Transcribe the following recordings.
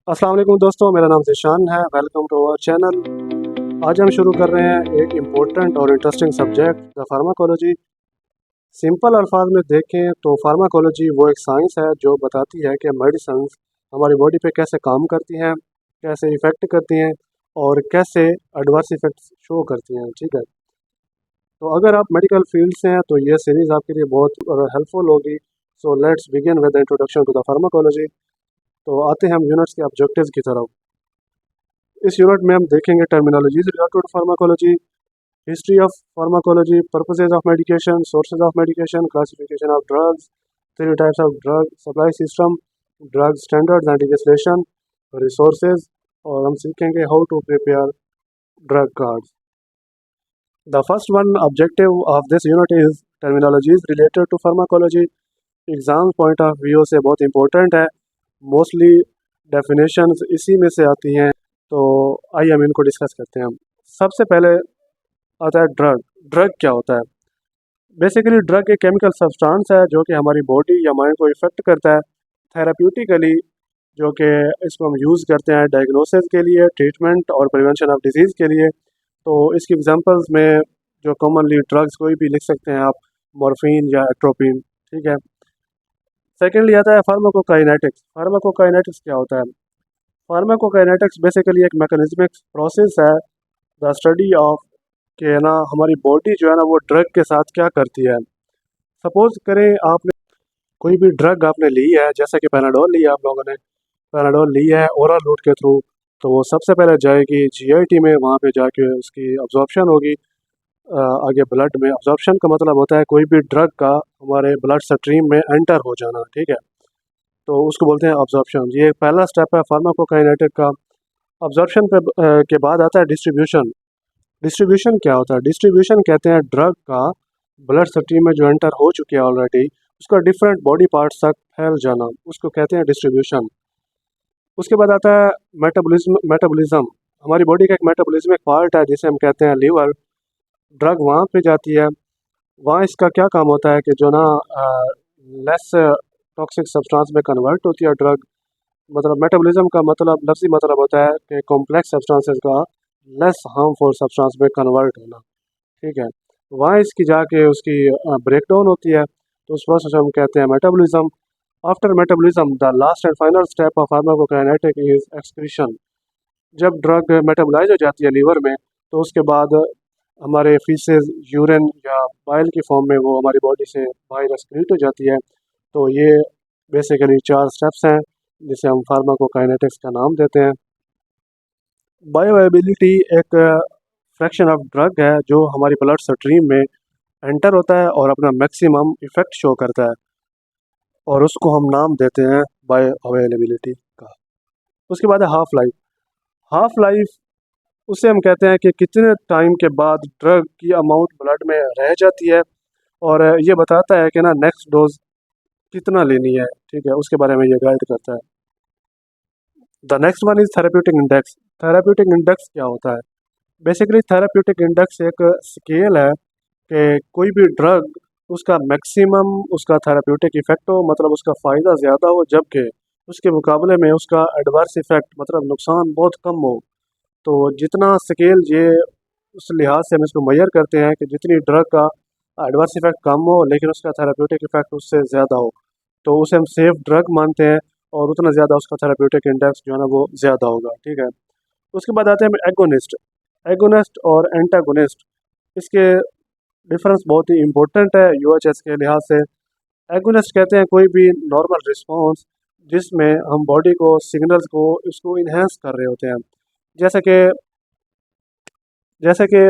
अस्सलाम वालेकुम दोस्तों, मेरा नाम ज़ीशान है। Welcome to our channel. आज हम शुरू कर रहे हैं एक इम्पोर्टेंट और interesting subject the pharmacology. Simple अल्फाज में देखें तो फार्माकोलॉजी वो एक साइंस है जो बताती है कि मेडिसिन हमारी बॉडी पे कैसे काम करती हैं, कैसे इफ़ेक्ट करती हैं और कैसे एडवर्स इफ़ेक्ट्स शो करती हैं। ठीक है, तो अगर आप मेडिकल फील्ड से हैं तो ये सीरीज़ आपके लिए बहुत हेल्पफुल होगी। So let's begin with the introduction to the pharmacology. तो आते हैं हम यूनिट्स के ऑब्जेक्टिव्स की तरफ। इस यूनिट में हम देखेंगे terminologies related to pharmacology, history of pharmacology, purposes of medication, sources of medication, classification of drugs, three types of drug supply system, drug standards and legislation, resources, और हम सीखेंगे how to prepare drug cards. The first one objective of this unit is terminologies related to pharmacology. Exam point of view से बहुत important है। Mostly definitions इसी में से आती हैं, तो आइए हम इनको डिस्कस करते हैं। सबसे पहले आता है ड्रग। ड्रग क्या होता है? बेसिकली ड्रग एक केमिकल सब्सटेंस है जो कि हमारी बॉडी या माइंड को इफ़ेक्ट करता है थेराप्यूटिकली, जो कि इसको हम यूज़ करते हैं डायग्नोसिस के लिए, ट्रीटमेंट और प्रिवेंशन ऑफ डिजीज़ के लिए। तो इसकी एग्जांपल्स में जो कॉमनली ड्रग्स कोई भी लिख सकते हैं आप, मॉर्फिन या एट्रोपिन। ठीक है। सेकेंडली आता है फार्माकोकाइनेटिक्स। फार्माकोकाइनेटिक्स क्या होता है? फार्माकोकाइनेटिक्स बेसिकली एक मैकेनिज्मिक प्रोसेस है, द स्टडी ऑफ के ना हमारी बॉडी जो है ना वो ड्रग के साथ क्या करती है। सपोज करें आपने कोई भी ड्रग आपने ली है, जैसे कि पैनाडोल ली है, आप लोगों ने पैनाडोल ली है ओरल रूट के थ्रू, तो वो सबसे पहले जाएगी जीआईटी में, वहाँ पे जाके उसकी अब्जॉर्प्शन होगी। आगे ब्लड में अब्जॉर्प्शन का मतलब होता है कोई भी ड्रग का हमारे ब्लड स्ट्रीम में एंटर हो जाना। ठीक है, तो उसको बोलते हैं अब्जॉर्प्शन। ये पहला स्टेप है फार्माकोकाइनेटिक का। अब्जॉर्प्शन पे के बाद आता है डिस्ट्रीब्यूशन। डिस्ट्रीब्यूशन क्या होता है? डिस्ट्रीब्यूशन कहते हैं ड्रग का ब्लड स्ट्रीम में जो एंटर हो चुकी है ऑलरेडी, उसका डिफरेंट बॉडी पार्ट्स तक फैल जाना, उसको कहते हैं डिस्ट्रीब्यूशन। उसके बाद आता है मेटाबॉलिज्म। मेटाबॉलिज्म हमारी बॉडी का एक मेटाबॉलिज्म एक पार्ट है जिसे हम कहते हैं लीवर। ड्रग वहाँ पे जाती है, वहाँ इसका क्या काम होता है कि जो ना लेस टॉक्सिक सब्सटेंस में कन्वर्ट होती है ड्रग। मतलब मेटाबॉलिज्म का मतलब लफ्ज़ी मतलब होता है कि कॉम्प्लेक्स सब्सटेंसेस का लेस हार्मफुल सब्सटेंस में कन्वर्ट होना। ठीक है, वहाँ इसकी जाके उसकी ब्रेक डाउन होती है, तो उस प्रोसेस को हम कहते हैं metabolism. After metabolism the last and final step of pharmacokinetic is excretion. जब ड्रग मेटाबोलाइज हो जाती है लीवर में, तो उसके बाद हमारे फीसेस, यूरिन या बाइल की फॉर्म में वो हमारी बॉडी से बाहर एक्सक्रीट हो जाती है। तो ये बेसिकली चार स्टेप्स हैं जिसे हम फार्माकोकाइनेटिक्स का नाम देते हैं। बायोअवेलेबिलिटी एक फ्रैक्शन ऑफ ड्रग है जो हमारी ब्लड स्ट्रीम में एंटर होता है और अपना मैक्सिमम इफेक्ट शो करता है, और उसको हम नाम देते हैं बायोअवेलेबिलिटी का। उसके बाद है हाफ लाइफ। हाफ लाइफ उसे हम कहते हैं कि कितने टाइम के बाद ड्रग की अमाउंट ब्लड में रह जाती है, और ये बताता है कि ना नेक्स्ट डोज कितना लेनी है। ठीक है, उसके बारे में ये गाइड करता है। The next one is therapeutic index. Therapeutic index क्या होता है? बेसिकली थेराप्यूटिक इंडेक्स एक स्केल है कि कोई भी ड्रग उसका मैक्सिमम उसका थेराप्यूटिक इफेक्ट हो, मतलब उसका फ़ायदा ज़्यादा हो, जबकि उसके मुकाबले में उसका एडवर्स इफेक्ट मतलब नुकसान बहुत कम हो। तो जितना स्केल ये उस लिहाज से हम इसको मेजर करते हैं कि जितनी ड्रग का एडवर्स इफेक्ट कम हो लेकिन उसका थेराप्यूटिक इफेक्ट उससे ज़्यादा हो, तो उसे हम सेफ ड्रग मानते हैं, और उतना ज़्यादा उसका थेराप्यूटिक इंडेक्स जो है ना वो ज़्यादा होगा। ठीक है, उसके बाद आते हैं एगोनिस्ट। एगोनिस्ट और एंटागोनिस्ट, इसके डिफरेंस बहुत ही इंपॉर्टेंट है यूएचएस के लिहाज से। एगोनिस्ट कहते हैं कोई भी नॉर्मल रिस्पॉन्स जिसमें हम बॉडी को सिग्नल्स को इसको इन्हेंस कर रहे होते हैं, जैसे कि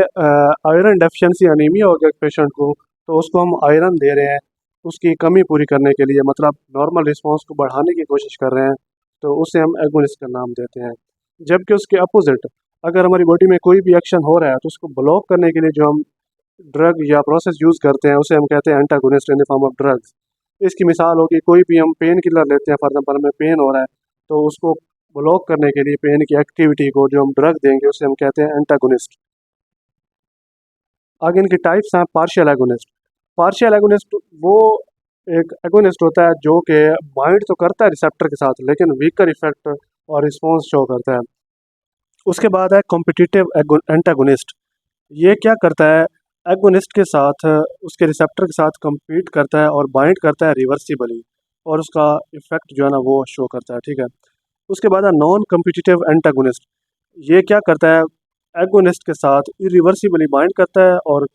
आयरन डेफिशिएंसी अनीमिया हो गया पेशेंट को, तो उसको हम आयरन दे रहे हैं उसकी कमी पूरी करने के लिए, मतलब नॉर्मल रिस्पॉन्स को बढ़ाने की कोशिश कर रहे हैं, तो उसे हम एगोनिस्ट का नाम देते हैं। जबकि उसके अपोजिट, अगर हमारी बॉडी में कोई भी एक्शन हो रहा है तो उसको ब्लॉक करने के लिए जो हम ड्रग या प्रोसेस यूज़ करते हैं उसे हम कहते हैं antagonist in the form of drugs. इसकी मिसाल होगी कोई भी हम पेन किलर लेते हैं, फॉर एग्जाम्पल हमें पेन हो रहा है, तो उसको ब्लॉक करने के लिए पेन की एक्टिविटी को जो हम ड्रग देंगे उसे हम कहते हैं एंटागोनिस्ट। आगे इनकी टाइप्स हैं पार्शियल एगोनिस्ट। पार्शियल एगोनिस्ट वो एक एगोनिस्ट होता है जो कि बाइंड तो करता है रिसेप्टर के साथ लेकिन वीकर इफेक्ट और रिस्पॉन्स शो करता है। उसके बाद है कॉम्पिटिटिव एंटागोनिस्ट। ये क्या करता है, एगोनिस्ट के साथ उसके रिसेप्टर के साथ compete करता है और बाइंड करता है रिवर्सिबली, और उसका इफेक्ट जो है ना वो शो करता है। ठीक है। उसके बाद है नॉन कम्पिटिटिव एंटागोनिस्ट। ये क्या करता है, एगोनिस्ट के साथ इरिवर्सिबली बाइंड करता है और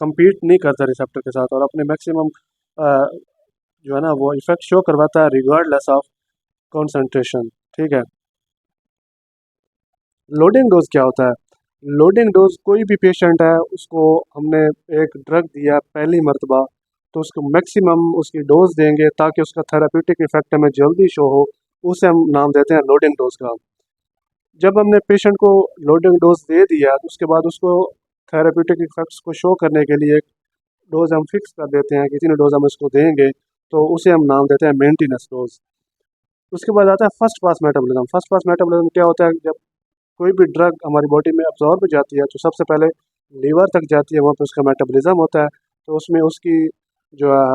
compete नहीं करता रिसेप्टर के साथ, और अपने मैक्सिमम जो है ना वो इफेक्ट शो करवाता है रिगार्डलेस ऑफ कॉन्सेंट्रेशन। ठीक है। लोडिंग डोज क्या होता है, लोडिंग डोज कोई भी पेशेंट है उसको हमने एक ड्रग दिया पहली मर्तबा, तो उसको मैक्सिमम उसकी डोज देंगे ताकि उसका थेराप्यूटिक इफेक्ट हमें जल्दी शो हो, उसे हम नाम देते हैं लोडिंग डोज का। जब हमने पेशेंट को लोडिंग डोज दे दिया तो उसके बाद उसको थेराप्यूटिक इफेक्ट्स को शो करने के लिए एक डोज हम फिक्स कर देते हैं कि इतनी डोज हम इसको देंगे, तो उसे हम नाम देते हैं मेंटेनेंस डोज। उसके बाद आता है first pass metabolism. First pass metabolism क्या होता है, जब कोई भी ड्रग हमारी बॉडी में अब्जॉर्ब जाती है तो सबसे पहले लीवर तक जाती है, वहाँ पे उसका मेटाबॉलिज्म होता है, तो उसमें उसकी जो है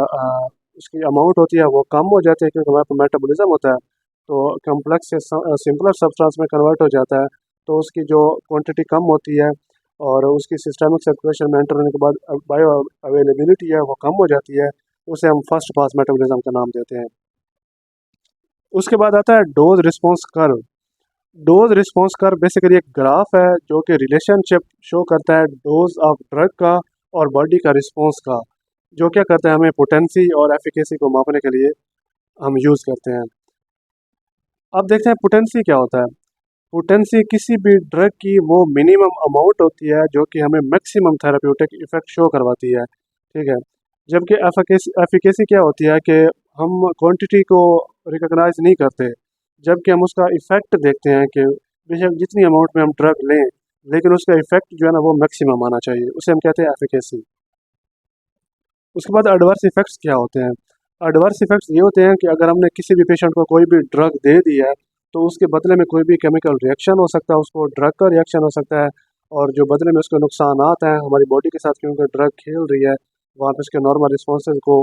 उसकी अमाउंट होती है वो कम हो जाती है क्योंकि हमारे पास मेटाबॉलिज्म होता है, तो कम्प्लेक्स से सिंपलर सब्सटेंस में कन्वर्ट हो जाता है, तो उसकी जो क्वांटिटी कम होती है और उसकी सिस्टमिक सर्कुलेशन में एंटर होने के बाद बायो अवेलेबिलिटी है वो कम हो जाती है, उसे हम फर्स्ट पास मेटाबॉलिज्म का नाम देते हैं। उसके बाद आता है dose response curve. Dose response curve basically एक ग्राफ है जो कि रिलेशनशिप शो करता है डोज ऑफ ड्रग का और बॉडी का रिस्पॉन्स का, जो क्या करता है हमें पोटेंसी और एफिकेसी को मापने के लिए हम यूज़ करते हैं। अब देखते हैं पोटेंसी क्या होता है। पोटेंसी किसी भी ड्रग की वो मिनिमम अमाउंट होती है जो कि हमें मैक्सिमम थेराप्यूटिक इफेक्ट शो करवाती है। ठीक है। जबकि एफिकेसी क्या होती है कि हम क्वांटिटी को रिकॉग्नाइज नहीं करते, जबकि हम उसका इफेक्ट देखते हैं कि बेशक जितनी अमाउंट में हम ड्रग लें लेकिन उसका इफेक्ट जो है ना वो मैक्सिमम आना चाहिए, उसे हम कहते हैं एफिकेसी। उसके बाद एडवर्स इफेक्ट्स क्या होते हैं। एडवर्स इफेक्ट्स ये होते हैं कि अगर हमने किसी भी पेशेंट को कोई भी ड्रग दे दी है तो उसके बदले में कोई भी केमिकल रिएक्शन हो सकता है, उसको ड्रग का रिएक्शन हो सकता है, और जो बदले में उसके नुकसान हैं हमारी बॉडी के साथ क्योंकि ड्रग खेल रही है वहाँ पे उसके नॉर्मल रिस्पॉन्सेज को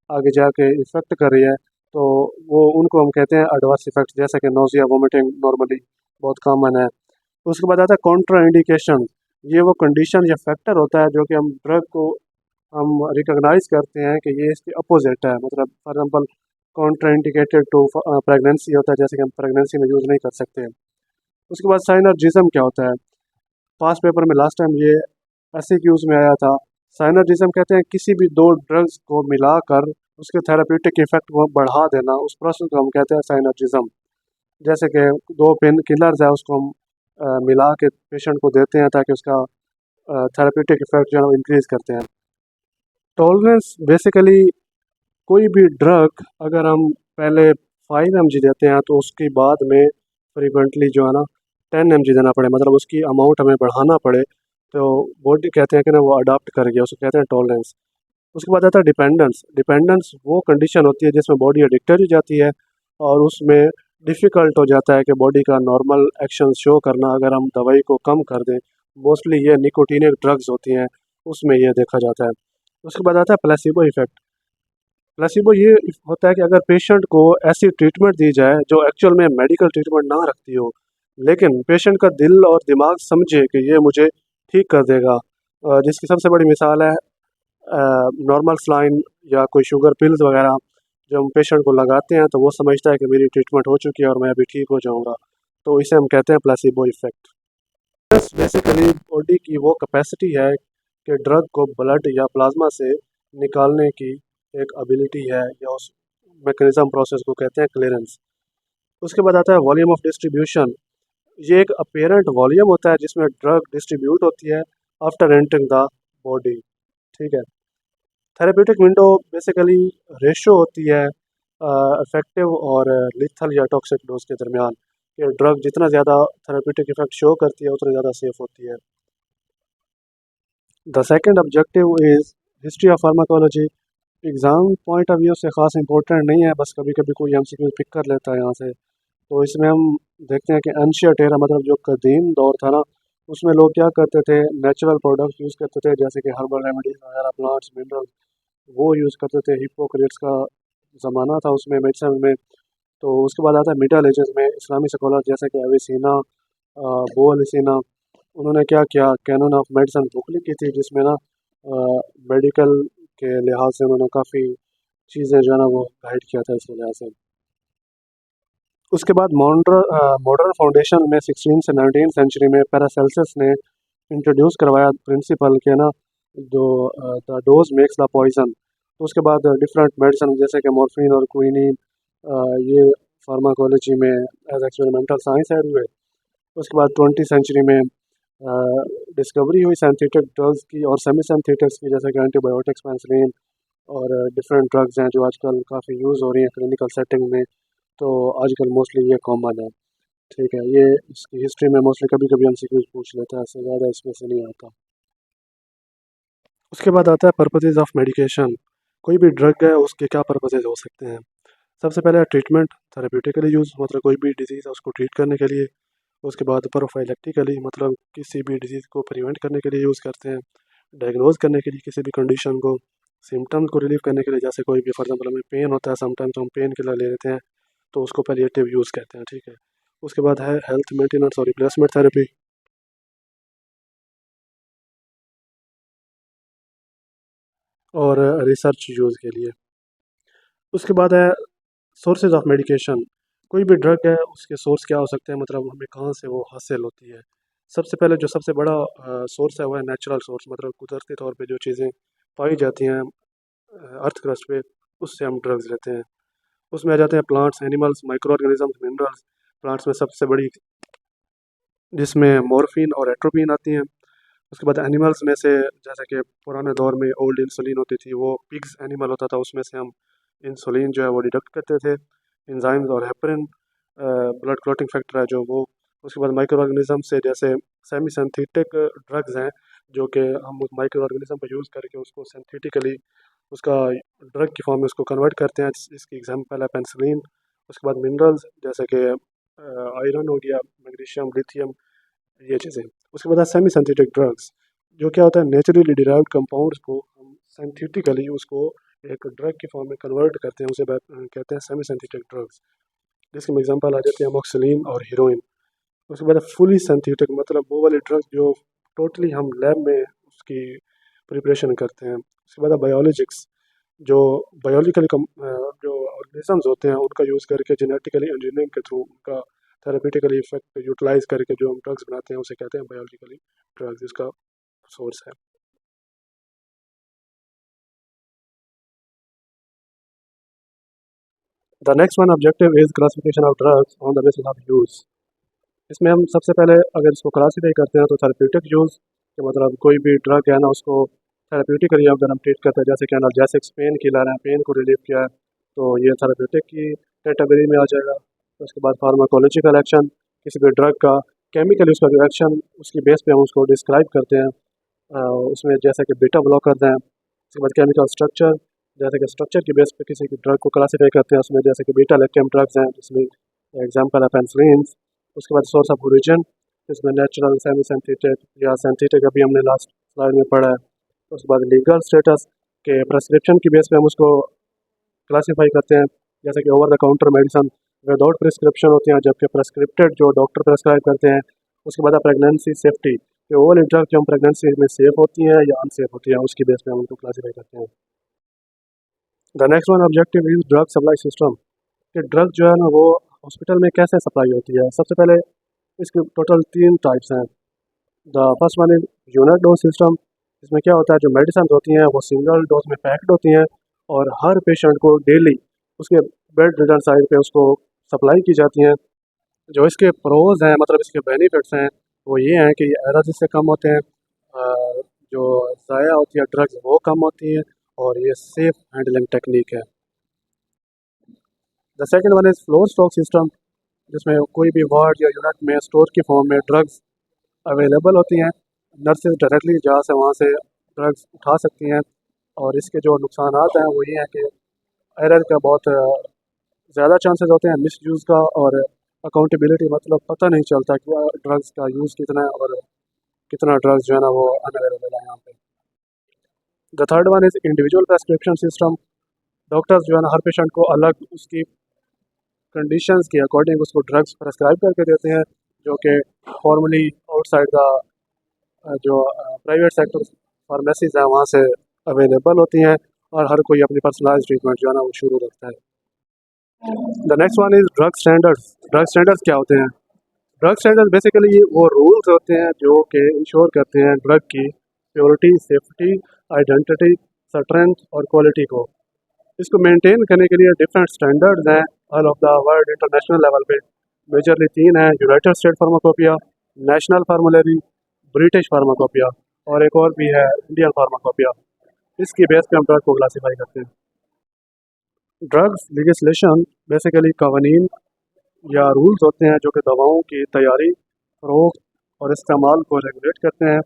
आगे जाके इफेक्ट कर रही है, तो वो उनको हम कहते हैं एडवर्स इफेक्ट्स, जैसे कि नोजिया वोमिटिंग नॉर्मली बहुत कॉमन है। उसके बाद आता है कॉन्ट्रा इंडिकेशन। ये वो कंडीशन या फैक्टर होता है जो कि हम ड्रग को हम रिकॉग्नाइज करते हैं कि ये इसके अपोजिट है, मतलब for example contraindicated to pregnancy होता है, जैसे कि हम प्रेगनेंसी में यूज़ नहीं कर सकते। उसके बाद साइनर्जिज्म क्या होता है। पास पेपर में लास्ट टाइम ये एससीक्यूज में आया था। साइनर्जिज्म कहते हैं किसी भी दो ड्रग्स को मिलाकर उसके थेराप्यूटिक इफेक्ट को बढ़ा देना, उस प्रोसेस को हम कहते हैं साइनर्जिज्म। जैसे कि दो पेन किलर्स है उसको हम मिला के पेशेंट को देते हैं ताकि उसका थेराप्यूटिक इफेक्ट जो है इंक्रीज करते हैं। टॉलरेंस बेसिकली कोई भी ड्रग अगर हम पहले 5 mg देते हैं तो उसके बाद में फ्रीक्वेंटली जो है ना 10 mg देना पड़े, मतलब उसकी अमाउंट हमें बढ़ाना पड़े, तो बॉडी कहते हैं कि ना वो अडाप्ट कर गया, उसको कहते हैं टॉलरेंस। उसके बाद आता है डिपेंडेंस। डिपेंडेंस वो कंडीशन होती है जिसमें बॉडी एडिक्टेड हो जाती है और उसमें डिफ़िकल्ट हो जाता है कि बॉडी का नॉर्मल एक्शन शो करना अगर हम दवाई को कम कर दें। मोस्टली ये निकोटीनिक ड्रग्स होती हैं, उसमें ये देखा जाता है। उसके बाद आता है प्लेसिबो इफेक्ट। प्लेसिबो ये होता है कि अगर पेशेंट को ऐसी ट्रीटमेंट दी जाए जो एक्चुअल में मेडिकल ट्रीटमेंट ना रखती हो, लेकिन पेशेंट का दिल और दिमाग समझे कि ये मुझे ठीक कर देगा। जिसकी सबसे बड़ी मिसाल है नॉर्मल सलाइन या कोई शुगर पिल्स वगैरह, जब हम पेशेंट को लगाते हैं तो वो समझता है कि मेरी ट्रीटमेंट हो चुकी है और मैं अभी ठीक हो जाऊंगा, तो इसे हम कहते हैं प्लेसिबो इफेक्ट। बस बेसिकली बॉडी की वो कैपेसिटी है कि ड्रग को ब्लड या प्लाज्मा से निकालने की एक एबिलिटी है, या उस मैकेनिज्म प्रोसेस को कहते हैं क्लियरेंस। उसके बाद आता है वॉल्यूम ऑफ डिस्ट्रीब्यूशन। ये एक अपेरेंट वॉल्यूम होता है जिसमें ड्रग डिस्ट्रीब्यूट होती है आफ्टर एंटरिंग द बॉडी। ठीक है। थेरेप्यूटिक विंडो बेसिकली रेशो होती है इफेक्टिव और लिथल या टॉक्सिक डोज के दरमियान, कि ड्रग जितना ज़्यादा थेरेप्यूटिक इफेक्ट शो करती है उतना ज़्यादा सेफ होती है। The second objective is history of pharmacology. Exam point of view से ख़ास इंपॉर्टेंट नहीं है, बस कभी कभी कोई एमसीक्यू पिक कर लेता है यहाँ से। तो इसमें हम देखते हैं कि एंशियंट एरा, मतलब जो कदीम दौर था ना, उसमें लोग क्या करते थे, नेचुरल प्रोडक्ट्स यूज़ करते थे जैसे कि हर्बल रेमेडीज वगैरह, प्लांट्स मिनरल वो यूज़ करते थे। हिप्पोक्रेट्स का ज़माना था, उसमें मेडिसिन में तो उसके बाद आता है मिडल एजेस में इस्लामी स्कॉलर जैसे कि एविसीना, बो अलिसीना, उन्होंने क्या किया, कैनन ऑफ मेडिसन बुक लिखी थी जिसमें ना मेडिकल के लिहाज से उन्होंने काफ़ी चीज़ें जो है ना वो गाइड किया था इस वजह से। उसके बाद मॉडर्न फाउंडेशन में 16 से 19 सेंचुरी में पैरासेल्सिस ने इंट्रोड्यूस करवाया प्रिंसिपल के ना, जो the dose makes the poison. तो उसके बाद डिफरेंट मेडिसिन जैसे कि मॉर्फिन और क्विनीन, ये फार्माकोलॉजी में एज एक्सपेरिमेंटल साइंस ऐड हुए। उसके बाद 20 सेंचुरी में डिस्कवरी हुई सिंथेटिक ड्रग्स की और सेमी सिंथेटिक्स की, जैसे कि एंटीबायोटिक्स, पेनिसिलिन और डिफरेंट ड्रग्स हैं जो आजकल काफ़ी यूज़ हो रही हैं क्लिनिकल सेटिंग में। तो आजकल मोस्टली ये कॉमन है। ठीक है, ये इसकी हिस्ट्री में मोस्टली कभी कभी एमसीक्यूज पूछ लेता है, इससे ज़्यादा इसमें से नहीं आता। उसके बाद आता है पर्पसेस ऑफ मेडिकेशन। कोई भी ड्रग है उसके क्या पर्पसेस हो सकते हैं। सबसे पहले ट्रीटमेंट, थेरेप्यूटिकली यूज़, मतलब कोई भी डिजीज़ है उसको ट्रीट करने के लिए। उसके बाद प्रोफाइलेक्टिकली, मतलब किसी भी डिजीज़ को प्रिवेंट करने के लिए यूज़ करते हैं। डायग्नोज करने के लिए किसी भी कंडीशन को, सिम्टम्स को रिलीव करने के लिए, जैसे कोई भी फॉर एग्जाम्पल हमें पेन होता है समटाइम्स तो हम पेन किलर ले लेते हैं, तो उसको पैलिएटिव यूज़ कहते हैं। ठीक है, उसके बाद है हेल्थ मेंटेनेंस और रिप्लेसमेंट थेरेपी, और रिसर्च यूज़ के लिए। उसके बाद है सोर्सेज ऑफ मेडिकेशन। कोई भी ड्रग है उसके सोर्स क्या हो सकते हैं, मतलब हमें कहाँ से वो हासिल होती है। सबसे पहले जो सबसे बड़ा सोर्स है वो है नेचुरल सोर्स, मतलब कुदरती तौर पे जो चीज़ें पाई जाती हैं अर्थ क्रस्ट पे, उससे हम ड्रग्स लेते हैं। उसमें आ जाते हैं plants, animals, micro organisms, minerals. Plants में सबसे बड़ी जिसमें मॉर्फिन और एट्रोपिन आती हैं। उसके बाद एनिमल्स में से, जैसे कि पुराने दौर में ओल्ड इंसुलिन होती थी, वो पिग्स एनिमल होता था, उसमें से हम इंसुलिन जो है वो डिडक्ट करते थे। एंजाइम्स और हेपरिन ब्लड क्लॉटिंग फैक्टर है जो वो। उसके बाद माइक्रो ऑर्गेनिज्म से, जैसे सेमी सिंथेटिक ड्रग्स हैं जो कि हम माइक्रो ऑर्गेनिज्म को यूज़ करके उसको सिंथेटिकली उसका ड्रग की फॉर्म में उसको कन्वर्ट करते हैं। इसकी एग्जांपल है पेनिसिलिन। उसके बाद मिनरल्स जैसे कि आयरन हो गया, मैग्नीशियम, लिथियम, ये चीज़ें। उसके बाद सेमी सिंथेटिक ड्रग्स, जो क्या होता है, नेचुरली डिराइव्ड कंपाउंड्स को हम सिंथेटिकली उसको एक ड्रग की फॉर्म में कन्वर्ट करते हैं, उसे कहते हैं सेमी सिंथेटिक ड्रग्स, जिसकी एग्जांपल आ जाती है अमोक्सिलिन और हीरोइन। उसके बाद फुली सिंथेटिक, मतलब वो वाले ड्रग जो टोटली हम लैब में उसकी प्रिपरेशन करते हैं। उसके बाद बायोलॉजिक्स, जो बायोलॉजिकली जो ऑर्गेनिजम्स होते हैं उनका यूज़ करके जेनेटिकली इंजीनियरिंग के थ्रू उनका थेरेपेटिकली इफेक्ट यूटिलाइज करके जो हम ड्रग्स बनाते हैं उसे कहते हैं बायोलॉजिकली ड्रग्स, इसका सोर्स है। The next one objective is classification of drugs on the basis of use. इसमें हम सबसे पहले अगर इसको क्लासीफाई करते हैं तो थेरेप्यूटिक यूज़ के, मतलब कोई भी ड्रग है ना उसको थेरेप्यूटिकली अगर हम ट्रीट करते हैं, जैसे कि एनाल्जेसिक्स, पेन किलर है, पेन को रिलीव किया है, तो ये थेरेप्यूटिक की कैटेगरी में आ जाएगा। तो उसके बाद फार्माकोलॉजिकल एक्शन, किसी भी ड्रग का केमिकली उसका जो एक्शन उसकी बेस पे हम उसको डिस्क्राइब करते हैं। उसमें जैसे कि बीटा ब्लॉकर्स हैं। उसके बाद केमिकल स्ट्रक्चर, जैसे कि स्ट्रक्चर की बेस पे किसी की ड्रग को क्लासीफाई करते हैं, उसमें जैसे कि बीटा लैक्टम ड्रग्स हैं जिसमें एग्जांपल है पेनिसिलिन। उसके बाद सोर्स ऑफ ओरिजिन, इसमें नेचुरल, सेमी सिंथेटिक या सिंथेटिक, अभी हमने लास्ट स्लाइड में पढ़ा है। उसके बाद लीगल स्टेटस के प्रेस्क्रिप्शन की बेस पे हम उसको क्लासीफाई करते हैं, जैसे कि over the counter medicine without prescription होती हैं, जबकि प्रेस्क्रिप्टेड जो डॉक्टर प्रेस्क्राइब करते हैं। उसके बाद प्रेगनेंसी सेफ्टी, कि ओवल ड्रग जो हम प्रेगनेंसी में सेफ होती हैं या अनसेफ होती हैं, उसकी बेस पे हम उनको क्लासीफाई करते हैं। The next one objective is drug supply system, कि ड्रग जो है ना वो हॉस्पिटल में कैसे सप्लाई होती है। सबसे पहले इसके टोटल 3 टाइप्स हैं। The first one is unit dose system. इसमें क्या होता है, जो मेडिसिन होती हैं वो सिंगल डोज में पैक्ड होती हैं और हर पेशेंट को डेली उसके बेड रिटर्न साइड पे उसको सप्लाई की जाती हैं। जो इसके प्रोज हैं, मतलब इसके बेनिफिट्स हैं, वो ये हैं कि ये एरर इससे कम होते हैं, जो ज़ाया होती है ड्रग्स वो कम होती हैं, और ये सेफ हैंडलिंग टेक्निक है। The second one is floor stock system, जिसमें कोई भी वार्ड या यूनिट में स्टोर की फॉर्म में ड्रग्स अवेलेबल होती हैं। नर्सेज डायरेक्टली जहाँ से वहाँ से ड्रग्स उठा सकती हैं। और इसके जो नुकसानात हैं वो ये हैं कि एरर का बहुत ज़्यादा चांसेस होते हैं मिस यूज़ का, और अकाउंटेबिलिटी, मतलब पता नहीं चलता कि ड्रग्स का यूज़ कितना है और कितना ड्रग्स जो है ना वो अनअवेलेबल है यहाँ पे। The third one is individual prescription system. Doctors जो है ना हर पेशेंट को अलग उसकी कंडीशंस के अकॉर्डिंग उसको ड्रग्स प्रेस्क्राइब करके देते हैं, जो कि फॉर्मली आउटसाइड द जो प्राइवेट सेक्टर फार्मेसीज हैं वहाँ से अवेलेबल होती हैं, और हर कोई अपनी पर्सनलाइज ट्रीटमेंट जो है ना वो शुरू रखता है। The next one is drug standards. Drug standards क्या होते हैं? ड्रग स्टैंडर्ड्स बेसिकली वो रूल्स होते हैं जो कि इंश्योर करते हैं ड्रग की प्योरिटी, सेफ्टी, आइडेंटिटी, स्ट्रेंथ और क्वालिटी को। इसको मेंटेन करने के लिए डिफरेंट स्टैंडर्ड्स हैं all of the world, international level पे। मेजरली 3 हैं: United state pharmacopoeia, national फार्मूलरी, British pharmacopoeia, और एक और भी है इंडियन फार्माकोपिया। इसकी बेस पे हम ड्रग को क्लासीफाई करते हैं। ड्रग्स लेजिस्लेशन बेसिकली कवानीन या रूल्स होते हैं जो कि दवाओं की तैयारी, फ़रोख्त और इस्तेमाल को रेगुलेट करते हैं।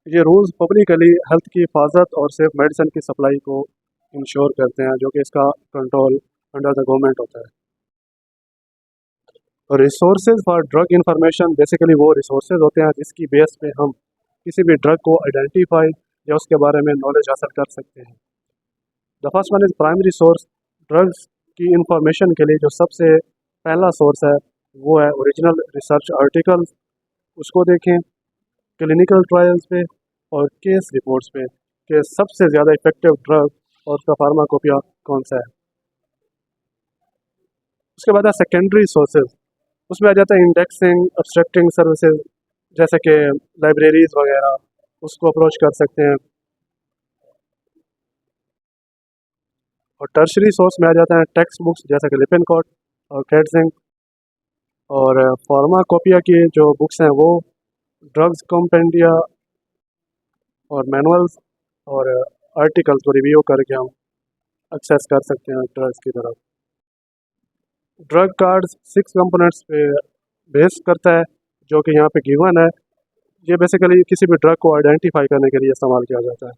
ये रूल्स पब्लिकली हेल्थ की हिफाजत और सेफ मेडिसिन की सप्लाई को इंश्योर करते हैं, जो कि इसका कंट्रोल अंडर द गवर्नमेंट होता है। और resources for drug information basically वो रिसोर्सेज होते हैं जिसकी बेस पे हम किसी भी ड्रग को आइडेंटिफाई या उसके बारे में नॉलेज हासिल कर सकते हैं। The first one is primary source. Drugs की इंफॉर्मेशन के लिए जो सबसे पहला सोर्स है वो है ओरिजिनल रिसर्च आर्टिकल्स। उसको देखें क्लिनिकल ट्रायल्स पे और केस रिपोर्ट्स पे कि सबसे ज़्यादा इफेक्टिव ड्रग और उसका फार्माकोपिया कौन सा है। उसके बाद है सेकेंडरी सोर्सेज। उसमें आ जाता है इंडेक्सिंग, अब्स्ट्रक्टिंग सर्विसेज, जैसे कि लाइब्रेरीज वगैरह, उसको अप्रोच कर सकते हैं। और टर्शरी सोर्स में आ जाता है टेक्स्ट बुक्स जैसे कि लिपिनकॉट और कैटजिंग। और फार्माकोपिया की जो बुक्स हैं वो ड्रग्स कॉम्पेंडिया और मैनुअल्स और आर्टिकल्स को रिव्यू करके हम एक्सेस कर सकते हैं ड्रग्स की तरफ। ड्रग कार्ड्स 6 कंपोनेंट्स पे बेस करता है, जो कि यहाँ पे गिवन है। ये बेसिकली किसी भी ड्रग को आइडेंटिफाई करने के लिए इस्तेमाल किया जाता है।